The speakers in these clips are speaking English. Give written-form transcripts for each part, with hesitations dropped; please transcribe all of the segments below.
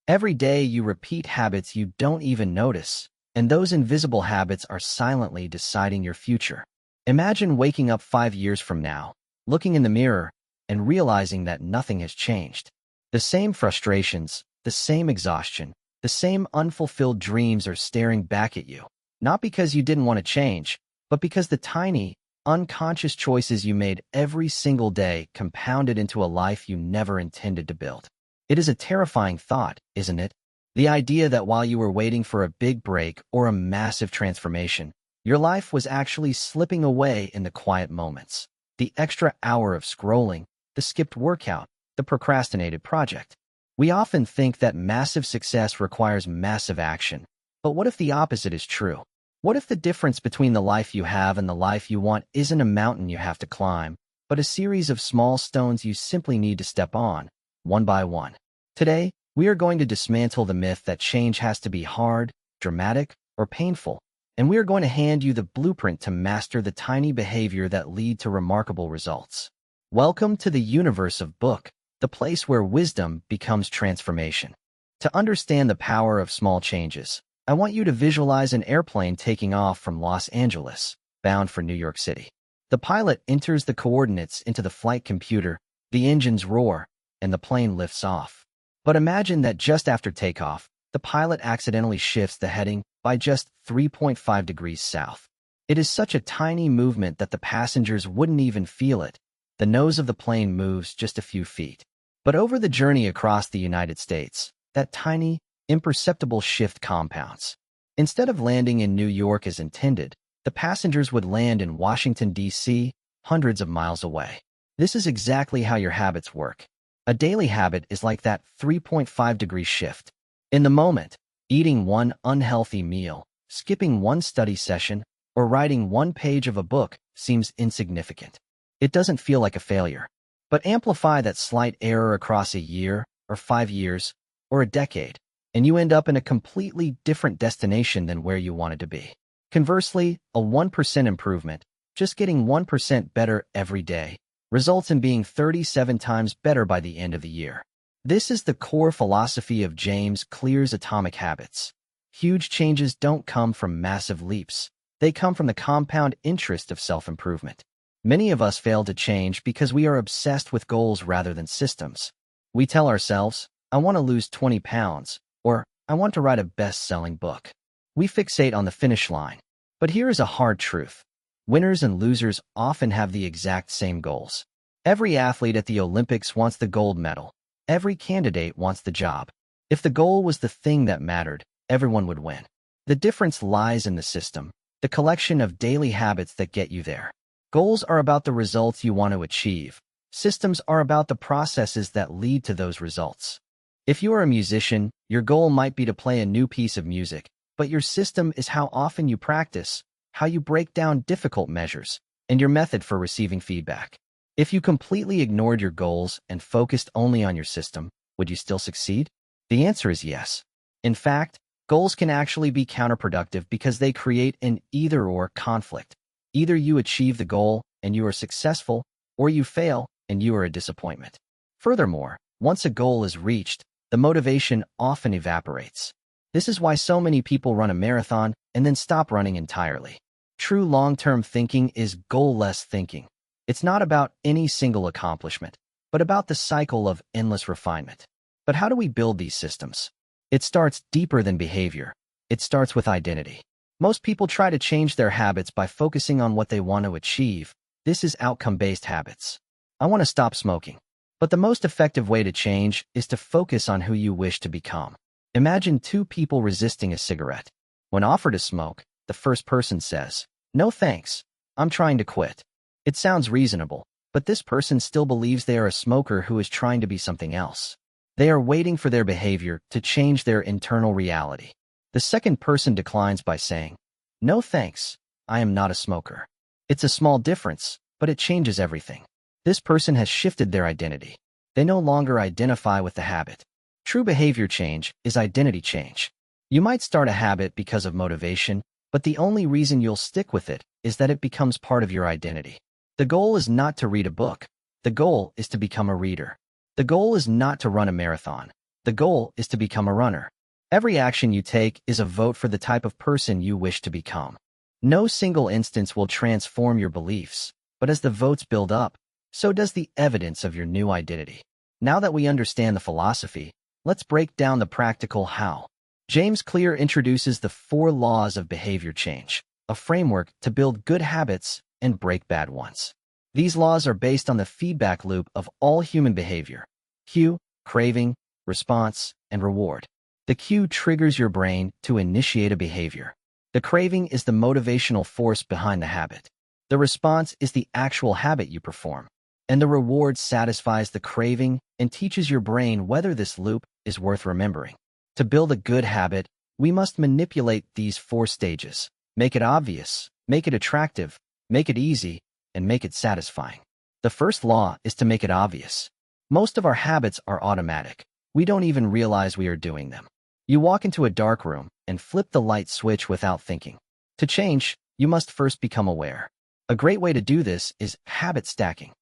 Every day you repeat habits you don't even notice, and those invisible habits are silently deciding your future. Imagine waking up 5 years from now, looking in the mirror, and realizing that nothing has changed. The same frustrations, the same exhaustion, the same unfulfilled dreams are staring back at you. Not because you didn't want to change, but because the tiny, unconscious choices you made every single day compounded into a life you never intended to build. It is a terrifying thought, isn't it? The idea that while you were waiting for a big break or a massive transformation, your life was actually slipping away in the quiet moments. The extra hour of scrolling, the skipped workout, the procrastinated project. We often think that massive success requires massive action. But what if the opposite is true? What if the difference between the life you have and the life you want isn't a mountain you have to climb, but a series of small stones you simply need to step on, one by one? Today, we are going to dismantle the myth that change has to be hard, dramatic, or painful, and we are going to hand you the blueprint to master the tiny behavior that lead to remarkable results. Welcome to the universe of book, the place where wisdom becomes transformation. To understand the power of small changes, I want you to visualize an airplane taking off from Los Angeles, bound for New York City. The pilot enters the coordinates into the flight computer, the engines roar, and the plane lifts off. But imagine that just after takeoff, the pilot accidentally shifts the heading by just 3.5 degrees south. It is such a tiny movement that the passengers wouldn't even feel it. The nose of the plane moves just a few feet. But over the journey across the United States, that tiny, imperceptible shift compounds. Instead of landing in New York as intended, the passengers would land in Washington, D.C., hundreds of miles away. This is exactly how your habits work. A daily habit is like that 3.5-degree shift. In the moment, eating one unhealthy meal, skipping one study session, or writing one page of a book seems insignificant. It doesn't feel like a failure. But amplify that slight error across a year, or 5 years, or a decade, and you end up in a completely different destination than where you wanted to be. Conversely, a 1% improvement, just getting 1% better every day, results in being 37 times better by the end of the year. This is the core philosophy of James Clear's Atomic Habits. Huge changes don't come from massive leaps. They come from the compound interest of self-improvement. Many of us fail to change because we are obsessed with goals rather than systems. We tell ourselves, I want to lose 20 pounds, or I want to write a best-selling book. We fixate on the finish line. But here is a hard truth. Winners and losers often have the exact same goals. Every athlete at the Olympics wants the gold medal. Every candidate wants the job. If the goal was the thing that mattered, everyone would win. The difference lies in the system, the collection of daily habits that get you there. Goals are about the results you want to achieve. Systems are about the processes that lead to those results. If you are a musician, your goal might be to play a new piece of music, but your system is how often you practice, how you break down difficult measures, and your method for receiving feedback. If you completely ignored your goals and focused only on your system, would you still succeed? The answer is yes. In fact, goals can actually be counterproductive because they create an either-or conflict. Either you achieve the goal and you are successful, or you fail and you are a disappointment. Furthermore, once a goal is reached, the motivation often evaporates. This is why so many people run a marathon and then stop running entirely. True long-term thinking is goal-less thinking. It's not about any single accomplishment, but about the cycle of endless refinement. But how do we build these systems? It starts deeper than behavior. It starts with identity. Most people try to change their habits by focusing on what they want to achieve. This is outcome-based habits. I want to stop smoking. But the most effective way to change is to focus on who you wish to become. Imagine two people resisting a cigarette. When offered a smoke, the first person says, "No thanks, I'm trying to quit." It sounds reasonable, but this person still believes they are a smoker who is trying to be something else. They are waiting for their behavior to change their internal reality. The second person declines by saying, "No thanks, I am not a smoker." It's a small difference, but it changes everything. This person has shifted their identity. They no longer identify with the habit. True behavior change is identity change. You might start a habit because of motivation, but the only reason you'll stick with it is that it becomes part of your identity. The goal is not to read a book. The goal is to become a reader. The goal is not to run a marathon. The goal is to become a runner. Every action you take is a vote for the type of person you wish to become. No single instance will transform your beliefs, but as the votes build up, so does the evidence of your new identity. Now that we understand the philosophy, let's break down the practical how. James Clear introduces the 4 laws of behavior change, a framework to build good habits and break bad ones. These laws are based on the feedback loop of all human behavior: cue, craving, response, and reward. The cue triggers your brain to initiate a behavior. The craving is the motivational force behind the habit. The response is the actual habit you perform. And the reward satisfies the craving and teaches your brain whether this loop is worth remembering. To build a good habit, we must manipulate these 4 stages. Make it obvious, make it attractive, make it easy, and make it satisfying. The first law is to make it obvious. Most of our habits are automatic. We don't even realize we are doing them. You walk into a dark room and flip the light switch without thinking. To change, you must first become aware. A great way to do this is habit stacking.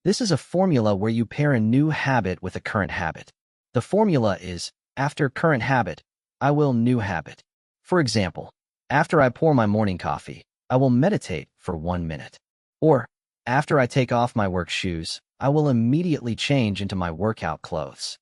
This is a formula where you pair a new habit with a current habit. The formula is, after current habit, I will new habit. For example, after I pour my morning coffee, I will meditate for 1 minute. Or, after I take off my work shoes, I will immediately change into my workout clothes.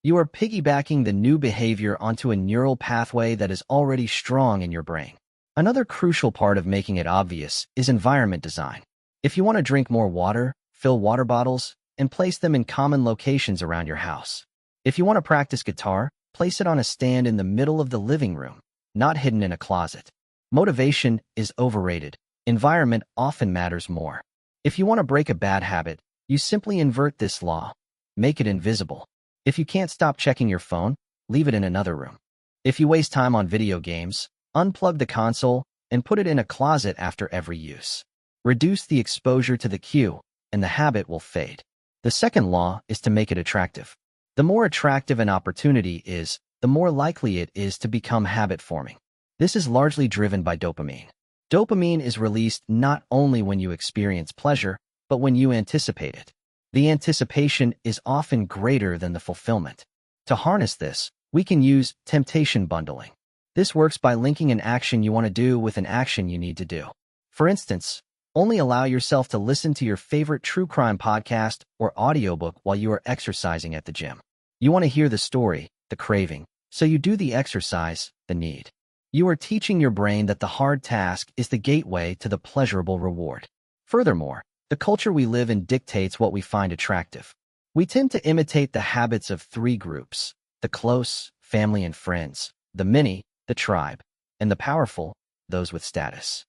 You are piggybacking the new behavior onto a neural pathway that is already strong in your brain. Another crucial part of making it obvious is environment design. If you want to drink more water, fill water bottles and place them in common locations around your house. If you want to practice guitar, place it on a stand in the middle of the living room, not hidden in a closet. Motivation is overrated. Environment often matters more. If you want to break a bad habit, you simply invert this law. Make it invisible. If you can't stop checking your phone, leave it in another room. If you waste time on video games, unplug the console and put it in a closet after every use. Reduce the exposure to the cue, and the habit will fade. The second law is to make it attractive. The more attractive an opportunity is, the more likely it is to become habit-forming. This is largely driven by dopamine. Dopamine is released not only when you experience pleasure, but when you anticipate it. The anticipation is often greater than the fulfillment. To harness this, we can use temptation bundling. This works by linking an action you want to do with an action you need to do. For instance, only allow yourself to listen to your favorite true crime podcast or audiobook while you are exercising at the gym. You want to hear the story, the craving, so you do the exercise, the need. You are teaching your brain that the hard task is the gateway to the pleasurable reward. Furthermore, the culture we live in dictates what we find attractive. We tend to imitate the habits of 3 groups: the close, family and friends; the many, the tribe; and the powerful, those with status.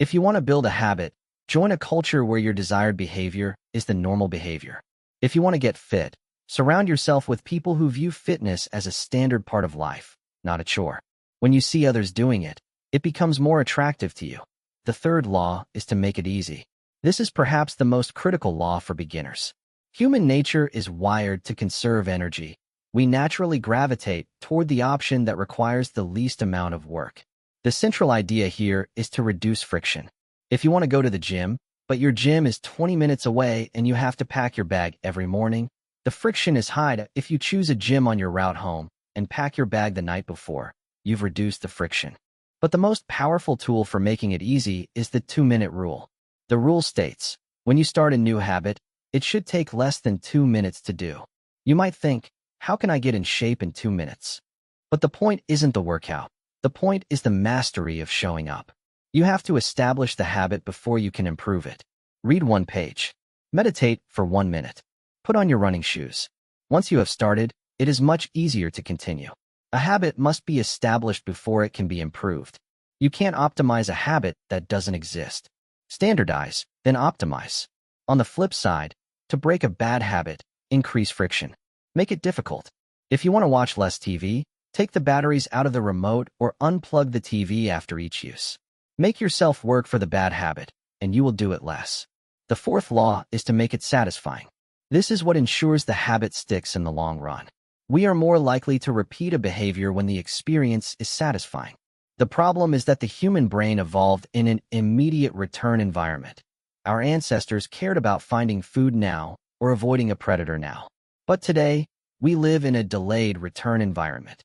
If you want to build a habit, join a culture where your desired behavior is the normal behavior. If you want to get fit, surround yourself with people who view fitness as a standard part of life, not a chore. When you see others doing it, it becomes more attractive to you. The third law is to make it easy. This is perhaps the most critical law for beginners. Human nature is wired to conserve energy. We naturally gravitate toward the option that requires the least amount of work. The central idea here is to reduce friction. If you want to go to the gym, but your gym is 20 minutes away and you have to pack your bag every morning, the friction is high. If you choose a gym on your route home and pack your bag the night before, you've reduced the friction. But the most powerful tool for making it easy is the 2-minute rule. The rule states, when you start a new habit, it should take less than 2 minutes to do. You might think, how can I get in shape in 2 minutes? But the point isn't the workout. The point is the mastery of showing up. You have to establish the habit before you can improve it. Read 1 page. Meditate for 1 minute. Put on your running shoes. Once you have started, it is much easier to continue. A habit must be established before it can be improved. You can't optimize a habit that doesn't exist. Standardize, then optimize. On the flip side, to break a bad habit, increase friction. Make it difficult. If you want to watch less TV, take the batteries out of the remote or unplug the TV after each use. Make yourself work for the bad habit, and you will do it less. The fourth law is to make it satisfying. This is what ensures the habit sticks in the long run. We are more likely to repeat a behavior when the experience is satisfying. The problem is that the human brain evolved in an immediate return environment. Our ancestors cared about finding food now or avoiding a predator now. But today, We live in a delayed return environment.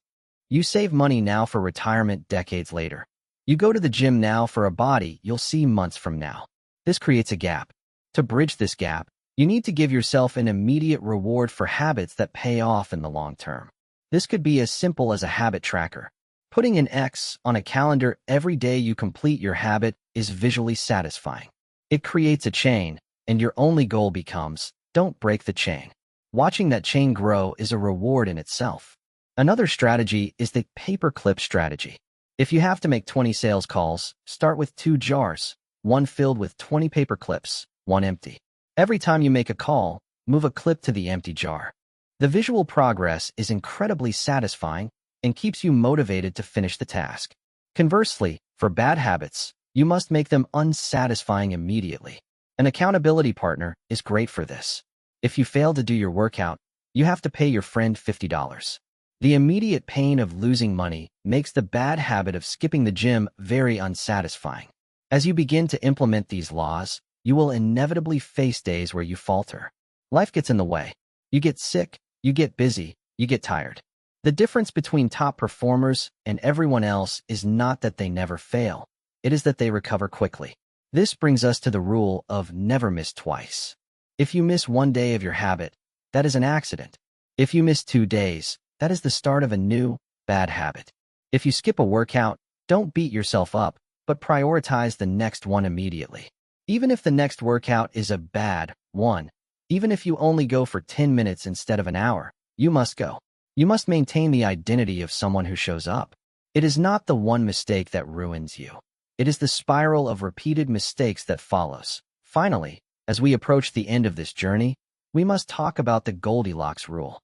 You save money now for retirement decades later. You go to the gym now for a body you'll see months from now. This creates a gap. To bridge this gap, you need to give yourself an immediate reward for habits that pay off in the long term. This could be as simple as a habit tracker. Putting an X on a calendar every day you complete your habit is visually satisfying. It creates a chain, and your only goal becomes, don't break the chain. Watching that chain grow is a reward in itself. Another strategy is the paperclip strategy. If you have to make 20 sales calls, start with 2 jars, one filled with 20 paper clips, one empty. Every time you make a call, move a clip to the empty jar. The visual progress is incredibly satisfying and keeps you motivated to finish the task. Conversely, for bad habits, you must make them unsatisfying immediately. An accountability partner is great for this. If you fail to do your workout, you have to pay your friend $50. The immediate pain of losing money makes the bad habit of skipping the gym very unsatisfying. As you begin to implement these laws, you will inevitably face days where you falter. Life gets in the way. You get sick, you get busy, you get tired. The difference between top performers and everyone else is not that they never fail. It is that they recover quickly. This brings us to the rule of never miss twice. If you miss one day of your habit, that is an accident. If you miss 2 days, that is the start of a new, bad habit. If you skip a workout, don't beat yourself up, but prioritize the next one immediately. Even if the next workout is a bad one, even if you only go for 10 minutes instead of an hour, you must go. You must maintain the identity of someone who shows up. It is not the one mistake that ruins you. It is the spiral of repeated mistakes that follows. Finally, as we approach the end of this journey, we must talk about the Goldilocks rule.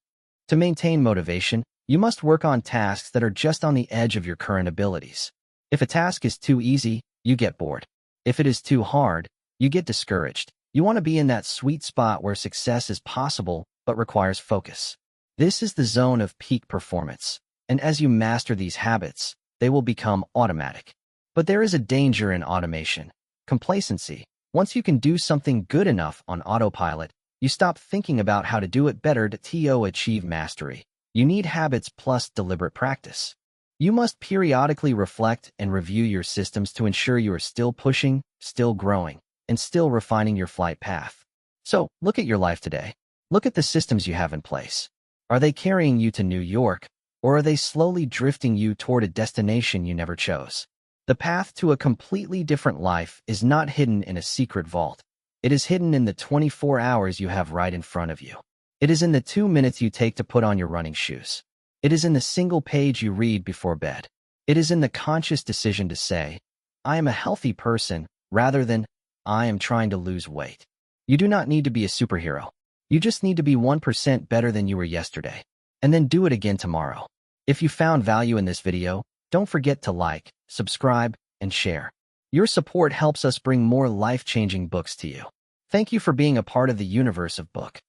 To maintain motivation, you must work on tasks that are just on the edge of your current abilities. If a task is too easy, you get bored. If it is too hard, you get discouraged. You want to be in that sweet spot where success is possible but requires focus. This is the zone of peak performance, and as you master these habits, they will become automatic. But there is a danger in automation: complacency. Once you can do something good enough on autopilot, you stop thinking about how to do it better to achieve mastery. You need habits plus deliberate practice. You must periodically reflect and review your systems to ensure you are still pushing, still growing, and still refining your flight path. So, look at your life today. Look at the systems you have in place. Are they carrying you to New York, or are they slowly drifting you toward a destination you never chose? The path to a completely different life is not hidden in a secret vault. It is hidden in the 24 hours you have right in front of you. It is in the 2 minutes you take to put on your running shoes. It is in the single page you read before bed. It is in the conscious decision to say, I am a healthy person, rather than, I am trying to lose weight. You do not need to be a superhero. You just need to be 1% better than you were yesterday, and then do it again tomorrow. If you found value in this video, don't forget to like, subscribe, and share. Your support helps us bring more life-changing books to you. Thank you for being a part of the universe of book.